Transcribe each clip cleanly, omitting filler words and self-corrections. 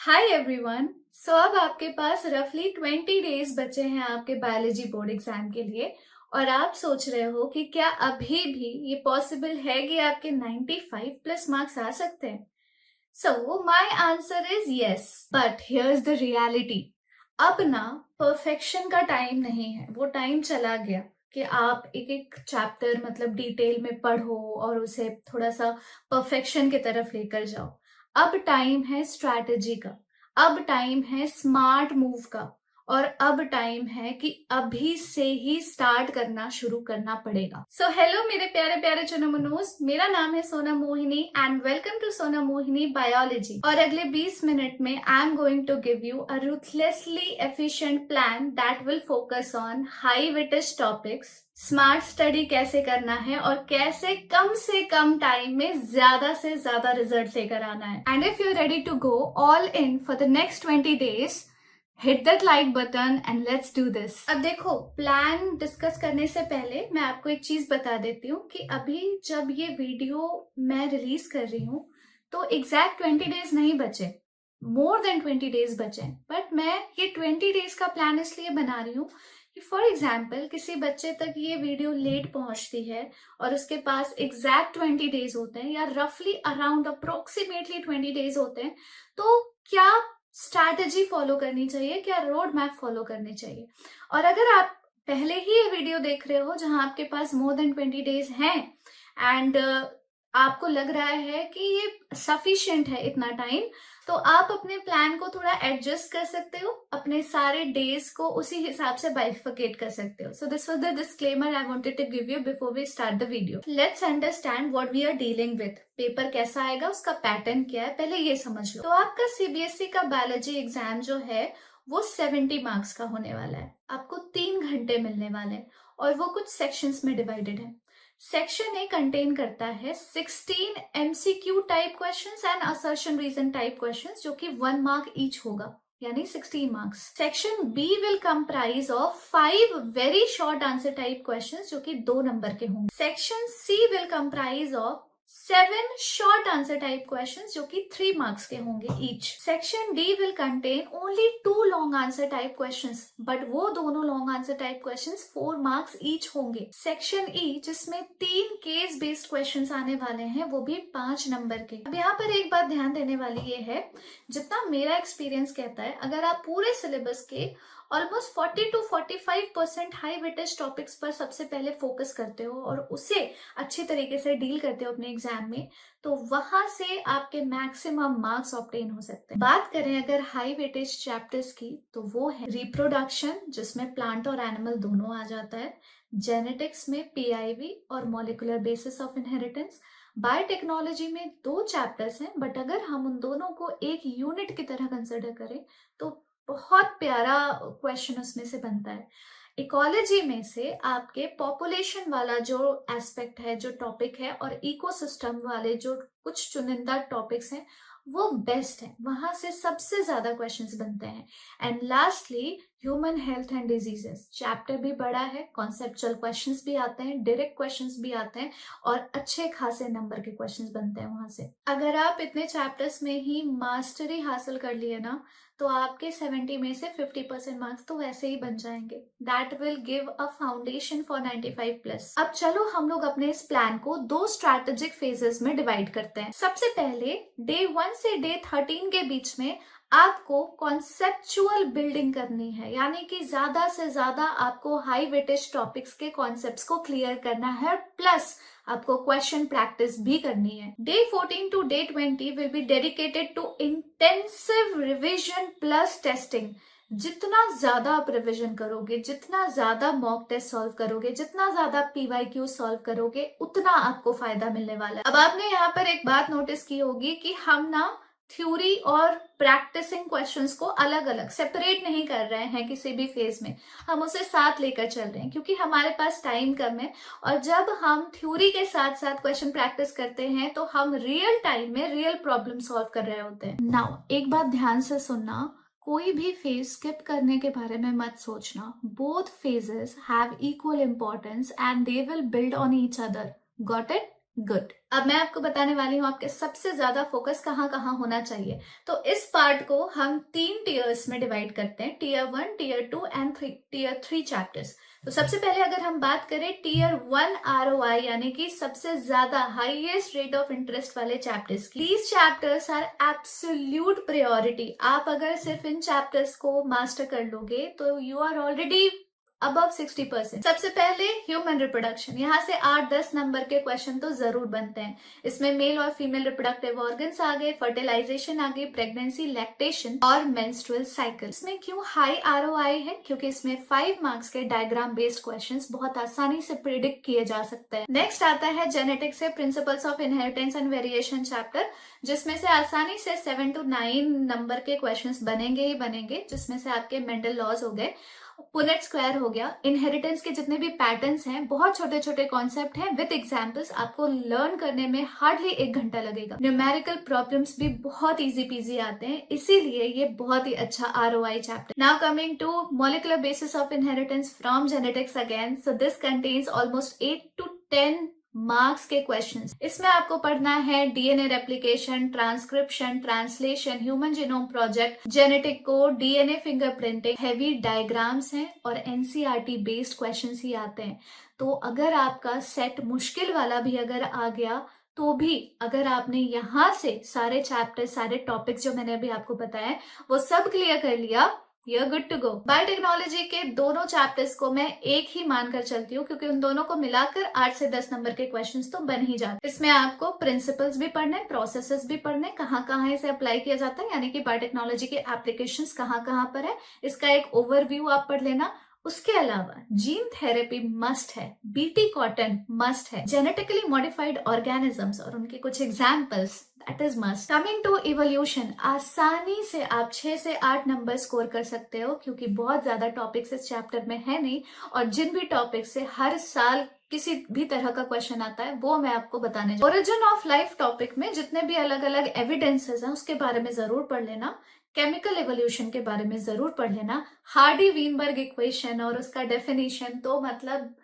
Hi everyone. सो अब आपके पास रफली 20 डेज बचे हैं आपके बायोलॉजी बोर्ड एग्जाम के लिए और आप सोच रहे हो कि क्या अभी भी ये पॉसिबल है कि आपके 95 प्लस मार्क्स आ सकते हैं। So my answer is yes, but here is the reality. अब ना परफेक्शन का टाइम नहीं है, वो टाइम चला गया कि आप एक एक चैप्टर मतलब डिटेल में पढ़ो और उसे थोड़ा सा परफेक्शन की तरफ लेकर जाओ। अब टाइम है स्ट्रैटेजी का, अब टाइम है स्मार्ट मूव का, और अब टाइम है कि अभी से ही स्टार्ट करना शुरू करना पड़ेगा। सो हेलो मेरे प्यारे प्यारे चुनमुनोज, मेरा नाम है सोना मोहिनी एंड वेलकम टू सोना मोहिनी बायोलॉजी। और अगले 20 मिनट में I am going to give you a ruthlessly efficient plan that will focus on high weightage topics, smart study कैसे करना है और कैसे कम से कम टाइम में ज्यादा से ज्यादा रिजल्ट लेकर आना है। And if you ready to go all in for the next 20 days, hit that like button and let's do this. अब देखो, प्लान डिस्कस करने से पहले मैं आपको एक चीज बता देती हूँ कि अभी जब ये वीडियो मैं रिलीज कर रही हूँ तो एग्जैक्ट 20 डेज नहीं बचे, मोर देन 20 डेज बचे। बट मैं ये 20 डेज का प्लान इसलिए बना रही हूँ कि फॉर एग्जाम्पल किसी बच्चे तक ये वीडियो लेट पहुंचती है और उसके पास एग्जैक्ट 20 डेज होते हैं या रफली अराउंड अप्रोक्सीमेटली 20 डेज होते हैं, तो क्या स्ट्रैटेजी फॉलो करनी चाहिए, क्या रोड मैप फॉलो करनी चाहिए। और अगर आप पहले ही ये वीडियो देख रहे हो जहां आपके पास मोर देन 20 डेज हैं एंड आपको लग रहा है कि ये सफिशिएंट है इतना टाइम, तो आप अपने प्लान को थोड़ा एडजस्ट कर सकते हो, अपने सारे डेज को उसी हिसाब से बाइफिकेट कर सकते हो। So this was the disclaimer I wanted to give you before we start the video. Let's understand what we are dealing with. Paper कैसा आएगा, उसका पैटर्न क्या है, पहले ये समझ लो। तो आपका सीबीएसई का बायोलॉजी एग्जाम जो है वो 70 मार्क्स का होने वाला है। आपको 3 घंटे मिलने वाले हैं और वो कुछ सेक्शंस में डिवाइडेड है। सेक्शन ए कंटेन करता है 16 MCQ type questions and assertion reason type questions, जो कि 1 मार्क ईच होगा, यानी 16 marks. Section B will comprise of 5 very short answer type questions, जो कि 2 नंबर के होंगे। Section C will comprise of 7 short answer type questions, जो कि 3 मार्क्स के होंगे each. Section D will contain only 2 long answer type questions, but वो दोनों long answer type questions 4 marks each होंगे। सेक्शन ई, जिसमें 3 केस बेस्ड क्वेश्चंस आने वाले हैं, वो भी 5 नंबर के। अब यहाँ पर एक बात ध्यान देने वाली ये है, जितना मेरा एक्सपीरियंस कहता है, अगर आप पूरे सिलेबस के almost 40 to 45% high weightage topics पर सबसे पहले फोकस करते हो और उसे अच्छी तरीके से डील करते हो अपने एग्जाम में, तो वहां से आपके मैक्सिमम मार्क्स ऑब्टेन हो सकते हैं। बात करें अगर हाई वेटेज चैप्टर्स की, तो वो है रिप्रोडक्शन, जिसमें प्लांट और एनिमल दोनों आ जाता है, जेनेटिक्स में पीआईवी और molecular basis of inheritance. Biotechnology में 2 चैप्टर्स हैं, बट अगर हम उन दोनों को एक यूनिट की तरह कंसिडर करें तो बहुत प्यारा क्वेश्चन उसमें से बनता है। इकोलॉजी में से आपके पॉपुलेशन वाला जो एस्पेक्ट है, जो टॉपिक है, और इकोसिस्टम वाले जो कुछ चुनिंदा टॉपिक्स हैं, वो बेस्ट है, वहां से सबसे ज्यादा क्वेश्चंस बनते हैं। And lastly human health and diseases chapter भी बड़ा है, कॉन्सेप्चुअल क्वेश्चंस भी आते हैं, डायरेक्ट क्वेश्चंस भी आते हैं और अच्छे खासे नंबर के क्वेश्चंस बनते हैं वहां से। अगर आप इतने चैप्टर्स में ही मास्टरी हासिल कर लिए ना, तो आपके 70 में से 50% मार्क्स तो वैसे ही बन जाएंगे। That will give a foundation for 95 plus. अब चलो हम लोग अपने इस प्लान को 2 स्ट्रैटेजिक फेजेस में डिवाइड करते हैं। सबसे पहले डे 1 से डे 13 के बीच में आपको कॉन्सेप्चुअल बिल्डिंग करनी है, यानी कि ज्यादा से ज्यादा आपको हाई वेटेज टॉपिक्स के कॉन्सेप्ट्स को क्लियर करना है, प्लस आपको क्वेश्चन प्रैक्टिस भी करनी है। Day 14 to day 20 will be dedicated to intensive revision plus testing. जितना ज्यादा आप रिविजन करोगे, जितना ज्यादा मॉक टेस्ट सॉल्व करोगे, जितना ज्यादा पीवाईक्यू सॉल्व करोगे, उतना आपको फायदा मिलने वाला है। अब आपने यहाँ पर एक बात नोटिस की होगी कि हम ना थ्योरी और प्रैक्टिसिंग क्वेश्चंस को अलग अलग सेपरेट नहीं कर रहे हैं किसी भी फेज में, हम उसे साथ लेकर चल रहे हैं क्योंकि हमारे पास टाइम कम है। और जब हम थ्योरी के साथ साथ क्वेश्चन प्रैक्टिस करते हैं तो हम रियल टाइम में रियल प्रॉब्लम सॉल्व कर रहे होते हैं। नाउ एक बात ध्यान से सुनना, कोई भी फेज स्किप करने के बारे में मत सोचना। Both phases have equal importance and they will build on each other. Got it? Good. अब मैं आपको बताने वाली हूँ आपके सबसे ज्यादा फोकस कहाँ कहाँ होना चाहिए। तो इस पार्ट को हम 3 टीयर्स में डिवाइड करते हैं, tier 1, tier 2 and tier 3 chapters. तो सबसे पहले अगर हम बात करें टीयर 1 ROI यानी कि सबसे ज्यादा हाईएस्ट रेट ऑफ इंटरेस्ट वाले चैप्टर्स की, these chapters are absolute priority. आप अगर सिर्फ इन चैप्टर्स को मास्टर कर लोगे तो यू आर ऑलरेडी अबव 60%। सबसे पहले ह्यूमन रिप्रोडक्शन, यहाँ से 8-10 नंबर के क्वेश्चन तो जरूर बनते हैं। इसमें मेल और फीमेल रिप्रोडक्टिव ऑर्गन्स आ गए, फर्टिलाइजेशन आ गई, प्रेगनेंसी, लैक्टेशन और मेंस्ट्रुअल साइकिल। इसमें क्यों हाई ROI है? क्योंकि इसमें 5 मार्क्स के डायग्राम बेस्ड क्वेश्चंस बहुत आसानी से प्रिडिक्ट किए जा सकते हैं। नेक्स्ट आता है जेनेटिक्स से principles of inheritance and variation chapter, जिसमें से आसानी से 7 to 9 नंबर के क्वेश्चंस बनेंगे ही बनेंगे, जिसमें से आपके मेंडल लॉज हो गए, पुनेट स्क्वायर हो गया, इनहेरिटेंस के जितने भी पैटर्न्स हैं, बहुत छोटे छोटे कॉन्सेप्ट हैं विद एग्जांपल्स, आपको लर्न करने में हार्डली 1 घंटा लगेगा। न्यूमेरिकल प्रॉब्लम्स भी बहुत इजी पीजी आते हैं, इसीलिए ये बहुत ही अच्छा ROI chapter. Now coming to molecular basis of inheritance from genetics again, so this contains almost 8 to 10 marks के क्वेश्चंस। इसमें आपको पढ़ना है DNA replication, transcription, translation, human genome project, genetic code, DNA fingerprinting, heavy diagrams हैं और NCERT based questions ही आते हैं। तो अगर आपका सेट मुश्किल वाला भी अगर आ गया तो भी अगर आपने यहाँ से सारे चैप्टर, सारे टॉपिक्स जो मैंने अभी आपको बताया वो सब क्लियर कर लिया, You're good to go। Biotechnology के दोनों चैप्टर्स को मैं एक ही मानकर चलती हूँ, क्योंकि उन दोनों को मिलाकर 8 से 10 नंबर के क्वेश्चंस तो बन ही जाते हैं। इसमें आपको प्रिंसिपल्स भी पढ़ने, प्रोसेसेस भी पढ़ने, कहाँ कहाँ इसे अप्लाई किया जाता है, यानी कि बायोटेक्नोलॉजी के एप्लीकेशंस कहाँ कहाँ पर है, इसका एक ओवरव्यू आप पढ़ लेना। उसके अलावा जीन थेरेपी मस्ट है, बीटी कॉटन मस्ट है, जेनेटिकली मॉडिफाइड ऑर्गेनिजम्स और उनके कुछ examples, that is must. Coming to evolution, आसानी से आप 6 से 8 नंबर स्कोर कर सकते हो, क्योंकि बहुत ज्यादा टॉपिक्स इस चैप्टर में है नहीं, और जिन भी टॉपिक से हर साल किसी भी तरह का क्वेश्चन आता है वो मैं आपको बताने जा रही हूं। ओरिजिन ऑफ लाइफ टॉपिक में जितने भी अलग अलग एविडेंसेस हैं उसके बारे में जरूर पढ़ लेना, केमिकल एवोल्यूशन के बारे में जरूर पढ़ लेना, हार्डी वीनबर्ग इक्वेशन और उसका डेफिनेशन तो मतलब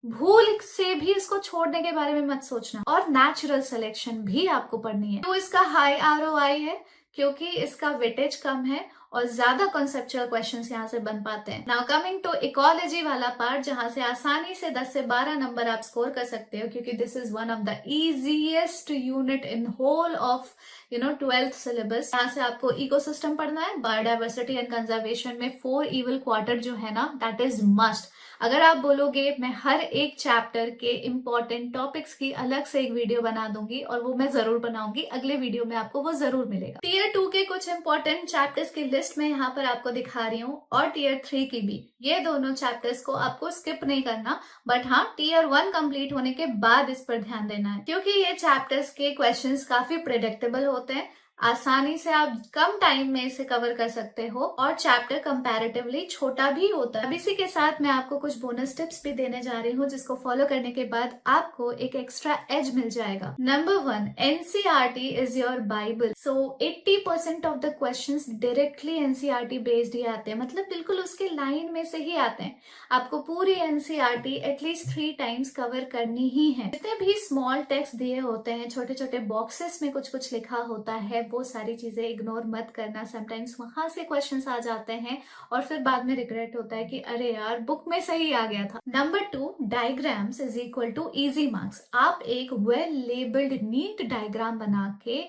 भूल से भी इसको छोड़ने के बारे में मत सोचना, और नेचुरल सिलेक्शन भी आपको पढ़नी है। तो इसका हाई ROI है क्योंकि इसका वेटेज कम है और ज्यादा कॉन्सेप्चुअल क्वेश्चंस यहाँ से बन पाते हैं। नाउ कमिंग टू इकोलॉजी वाला पार्ट, जहां से आसानी से 10 से 12 नंबर आप स्कोर कर सकते हो, क्योंकि this is one of the easiest unit in whole of 12th syllabus. यहाँ से आपको इकोसिस्टम पढ़ना है, बायोडाइवर्सिटी एंड कंजर्वेशन में 4 इवल क्वार्टर जो है ना, दैट इज मस्ट। अगर आप बोलोगे मैं हर एक चैप्टर के इंपॉर्टेंट टॉपिक्स की अलग से एक वीडियो बना दूंगी, और वो मैं जरूर बनाऊंगी, अगले वीडियो में आपको वो जरूर मिलेगा। टीयर 2 के कुछ इंपॉर्टेंट चैप्टर्स की लिस्ट मैं यहाँ पर आपको दिखा रही हूँ, और टीयर 3 की भी। ये दोनों चैप्टर्स को आपको स्किप नहीं करना, बट हाँ टीयर 1 कंप्लीट होने के बाद इस पर ध्यान देना है, क्योंकि ये चैप्टर्स के क्वेश्चंस काफी प्रेडिक्टेबल होते हैं, आसानी से आप कम टाइम में इसे कवर कर सकते हो, और चैप्टर कंपैरेटिवली छोटा भी होता है। अब इसी के साथ मैं आपको कुछ बोनस टिप्स भी देने जा रही हूँ, जिसको फॉलो करने के बाद आपको एक एक्स्ट्रा एज मिल जाएगा। Number 1, NCERT is your Bible. So 80% of the questions directly NCERT based ही आते हैं, मतलब बिल्कुल उसके लाइन में से ही आते हैं। आपको पूरी एनसीईआरटी एटलीस्ट 3 टाइम्स कवर करनी ही है। जितने भी स्मॉल टेक्स्ट दिए होते हैं, छोटे छोटे बॉक्सेस में कुछ कुछ लिखा होता है, वो सारी चीजें इग्नोर मत करना। समटाइम्स वहां से क्वेश्चंस आ जाते हैं और फिर बाद में रिग्रेट होता है कि अरे यार बुक में सही आ गया था। Number 2, diagrams is equal to easy marks. आप एक वेल लेबल्ड नीट डायग्राम बना के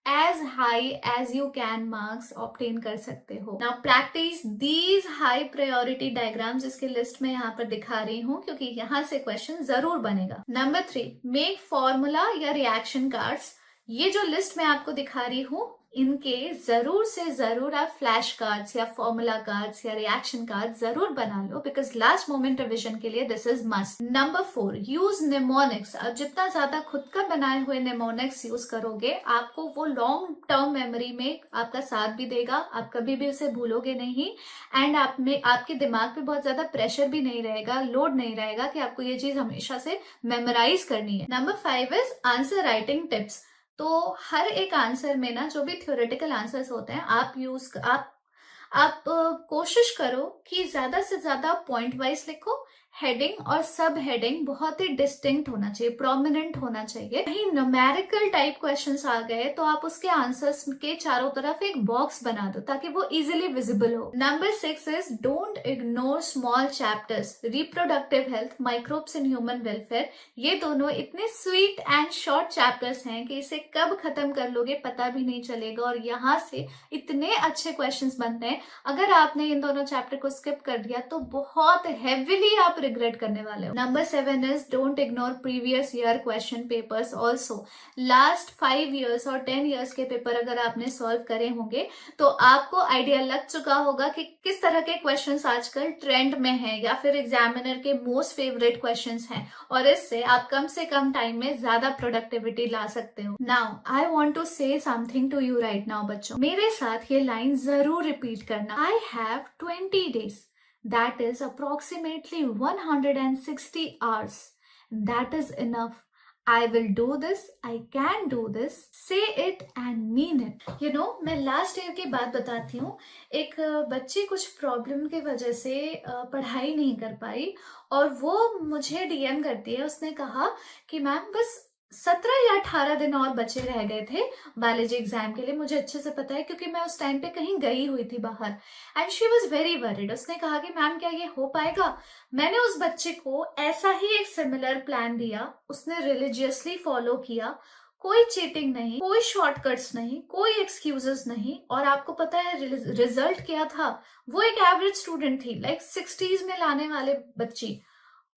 as high as you can marks obtain कर सकते हो। Now practice these high priority diagrams, इसकी लिस्ट में यहाँ पर दिखा रही हूँ क्योंकि यहाँ से क्वेश्चन जरूर बनेगा। नंबर 3, मेक फॉर्मूला या रिएक्शन कार्ड्स। ये जो लिस्ट मैं आपको दिखा रही हूँ, इनके जरूर से जरूर आप फ्लैश कार्ड्स या फॉर्मूला कार्ड्स या रिएक्शन कार्ड जरूर बना लो, बिकॉज लास्ट मोमेंट रिविजन के लिए this is must. Number 4, use mnemonics. अब जितना ज्यादा खुद का बनाए हुए निमोनिक्स यूज करोगे, आपको वो लॉन्ग टर्म मेमोरी में आपका साथ भी देगा, आप कभी भी उसे भूलोगे नहीं, एंड आप में आपके दिमाग पे बहुत ज्यादा प्रेशर भी नहीं रहेगा, लोड नहीं रहेगा कि आपको ये चीज हमेशा से मेमोराइज करनी है। Number 5 is answer writing tips. तो हर एक आंसर में ना, जो भी थ्योरेटिकल आंसर्स होते हैं, आप कोशिश करो कि ज्यादा से ज्यादा पॉइंट वाइज लिखो हेडिंग और सब हेडिंग बहुत ही डिस्टिंक्ट होना चाहिए, प्रोमिनेंट होना चाहिए। कहीं न्यूमेरिकल टाइप क्वेश्चंस आ गए तो आप उसके आंसर्स के चारों तरफ एक बॉक्स बना दो ताकि वो इजिली विजिबल हो। Number 6 is don't ignore small chapters. Reproductive health, microbes in human welfare, ये दोनों इतने स्वीट एंड शॉर्ट चैप्टर्स हैं कि इसे कब खत्म कर लोगे पता भी नहीं चलेगा, और यहाँ से इतने अच्छे क्वेश्चंस बनते हैं। अगर आपने इन दोनों चैप्टर को स्किप कर दिया तो बहुत हेविली आप रिग्रेट करने वाले हो। Number 7 is don't ignore previous year question papers also. Last 5 years और 10 ईयर्स के पेपर अगर आपने सॉल्व करे होंगे तो आपको आइडिया लग चुका होगा कि किस तरह के क्वेश्चंस आजकल ट्रेंड में हैं या फिर एग्जामिनर के मोस्ट फेवरेट क्वेश्चंस हैं, और इससे आप कम से कम टाइम में ज्यादा प्रोडक्टिविटी ला सकते हो। Now I want to say something to you right now बच्चों, मेरे साथ ये लाइन जरूर रिपीट करना। I have 20 days, that is approximately 160 hours, that is enough. I will do this, I can do this, say it and mean it. You know, मैं last year की बात बताती हूँ। एक बच्ची कुछ प्रॉब्लम की वजह से पढ़ाई नहीं कर पाई और वो मुझे डीएम करती है। उसने कहा कि मैम बस 17 या 18 दिन और बचे रह गए थे बायोलॉजी एग्जाम के लिए। मुझे अच्छे से पता है क्योंकि मैं उस टाइम पे कहीं गई हुई थी बाहर। And she was very worried. उसने कहा कि मैम क्या ये हो पाएगा। मैंने उस बच्चे को ऐसा ही एक सिमिलर प्लान दिया, उसने रिलीजियसली फॉलो किया। कोई चीटिंग नहीं, कोई शॉर्टकट्स नहीं, कोई एक्सक्यूजेस नहीं। और आपको पता है रिजल्ट क्या था? वो एक एवरेज स्टूडेंट थी, लाइक 60s में लाने वाले बच्ची,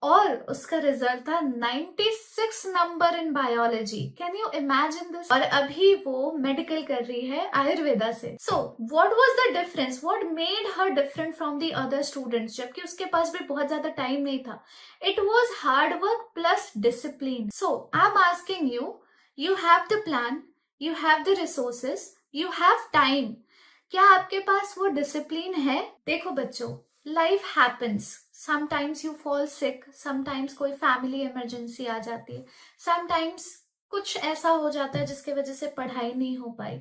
और उसका रिजल्ट था 96 number in biology. Can you imagine this? और अभी वो मेडिकल कर रही है आयुर्वेदा से। So what was the difference? What made her different from the other students? जबकि उसके पास भी बहुत ज्यादा टाइम नहीं था। It was hard work plus discipline. So I am asking you, you have the plan, you have the resources, you have time. क्या आपके पास वो डिसिप्लिन है? देखो बच्चों, life happens. Sometimes you fall sick, sometimes कोई family emergency आ जाती है, sometimes कुछ ऐसा हो जाता है जिसके वजह से पढ़ाई नहीं हो पाई,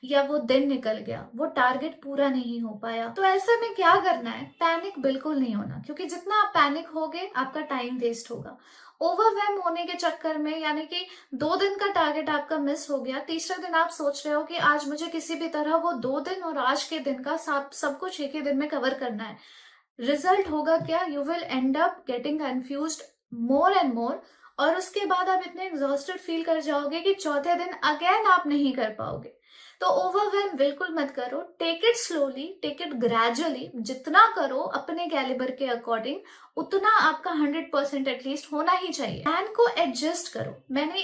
या वो दिन निकल गया, वो टारगेट पूरा नहीं हो पाया। तो ऐसे में क्या करना है? पैनिक बिल्कुल नहीं होना, क्योंकि जितना आप पैनिक होगे आपका टाइम वेस्ट होगा। ओवरवेम होने के चक्कर में, यानी कि 2 दिन का टारगेट आपका मिस हो गया, तीसरे दिन आप सोच रहे हो कि आज मुझे किसी भी तरह वो 2 दिन और आज के दिन का सब कुछ एक ही दिन में कवर करना है। रिजल्ट होगा क्या? You will and up getting confused more and more, और उसके बाद आप इतने एग्जॉस्टेड फील कर जाओगे कि चौथे दिन अगेन आप नहीं कर पाओगे। तो ओवरवेम बिल्कुल मत करो। Take it slowly, take it gradually. जितना करो अपने कैलिबर के अकॉर्डिंग, उतना आपका 100% एटलीस्ट होना ही चाहिए। प्लान को एडजस्ट करो। मैंने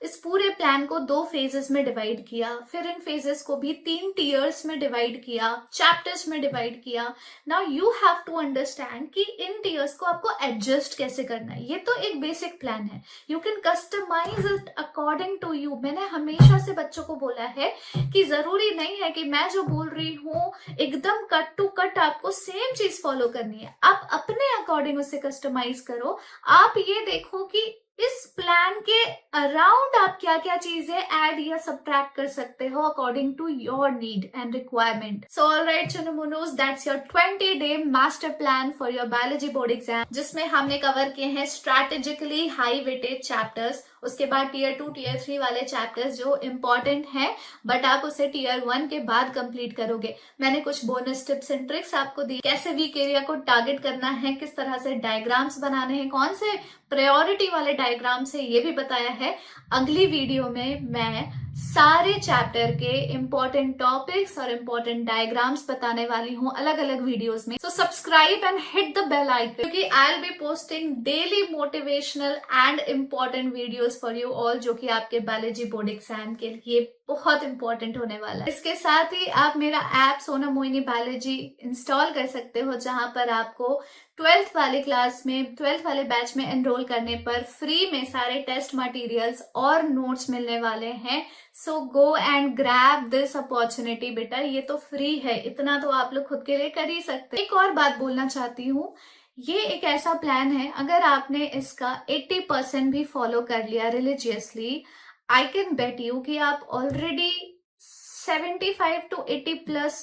इस पूरे प्लान को 2 फेजेस में डिवाइड किया, फिर इन फेजेस को भी 3 टीयर्स में डिवाइड किया, चैप्टर्स में डिवाइड किया। Now you have to understand कि इन टीयर्स को आपको एडजस्ट कैसे करना है। ये तो एक बेसिक प्लान है, you can customise it according to you. मैंने हमेशा से बच्चों को बोला है कि जरूरी नहीं है कि मैं जो बोल रही हूँ एकदम कट टू कट आपको सेम चीज फॉलो करनी है। आप अपने अकॉर्डिंग उसे कस्टमाइज करो। आप ये देखो कि इस प्लान के अराउंड आप क्या क्या चीजें ऐड या सब्ट्रैक्ट कर सकते हो according to your need and requirement. So alright चुनुमुनुस, that's your 20-day master plan for your biology board exam, जिसमें हमने कवर किए हैं स्ट्रैटेजिकली हाई वेटेड चैप्टर्स, उसके बाद टीयर 2 टीयर 3 वाले चैप्टर्स जो इंपॉर्टेंट हैं बट आप उसे टीयर 1 के बाद कंप्लीट करोगे। मैंने कुछ बोनस टिप्स एंड ट्रिक्स आपको दी, कैसे वीक एरिया को टारगेट करना है, किस तरह से डायग्राम्स बनाने हैं, कौन से प्रायोरिटी वाले डायग्राम्स है ये भी बताया है। अगली वीडियो में मैं सारे चैप्टर के इंपॉर्टेंट टॉपिक्स और इंपॉर्टेंट डायग्राम्स बताने वाली हूँ अलग अलग वीडियोस में। So subscribe and hit the bell icon, क्योंकि I will be posting daily motivational and important videos for you all, जो कि आपके बायोलॉजी बोर्ड एग्जाम के लिए बहुत इंपॉर्टेंट होने वाला है। इसके साथ ही आप मेरा app Sonam Mohini biology install कर सकते हो, जहां पर आपको 12th वाले क्लास में, 12th वाले बैच में एनरोल करने पर फ्री में सारे टेस्ट मटेरियल्स और नोट्स मिलने वाले हैं। So go and grab this opportunity बेटा, ये तो फ्री है, इतना तो आप लोग खुद के लिए कर ही सकते हैं। एक और बात बोलना चाहती हूँ, ये एक ऐसा प्लान है, अगर आपने इसका 80% भी फॉलो कर लिया religiously, I can bet you कि आप ऑलरेडी 75 to 80+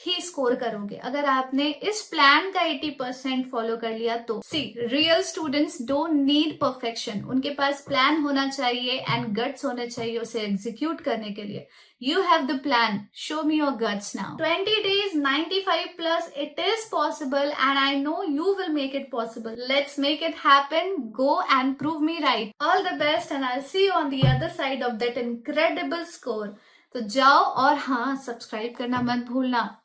ही स्कोर करोगे अगर आपने इस प्लान का 80% फॉलो कर लिया तो। See, real students don't need perfection, उनके पास प्लान होना चाहिए एंड गट्स होने चाहिए उसे एग्जीक्यूट करने के लिए। You have the plan. Show me your guts now. 20 days, 95 plus, it is possible and I know you will make it possible. Let's make it happen. Go and prove me right. All the best and I'll see you on the other side of that incredible score. तो जाओ और हाँ, subscribe करना मत भूलना।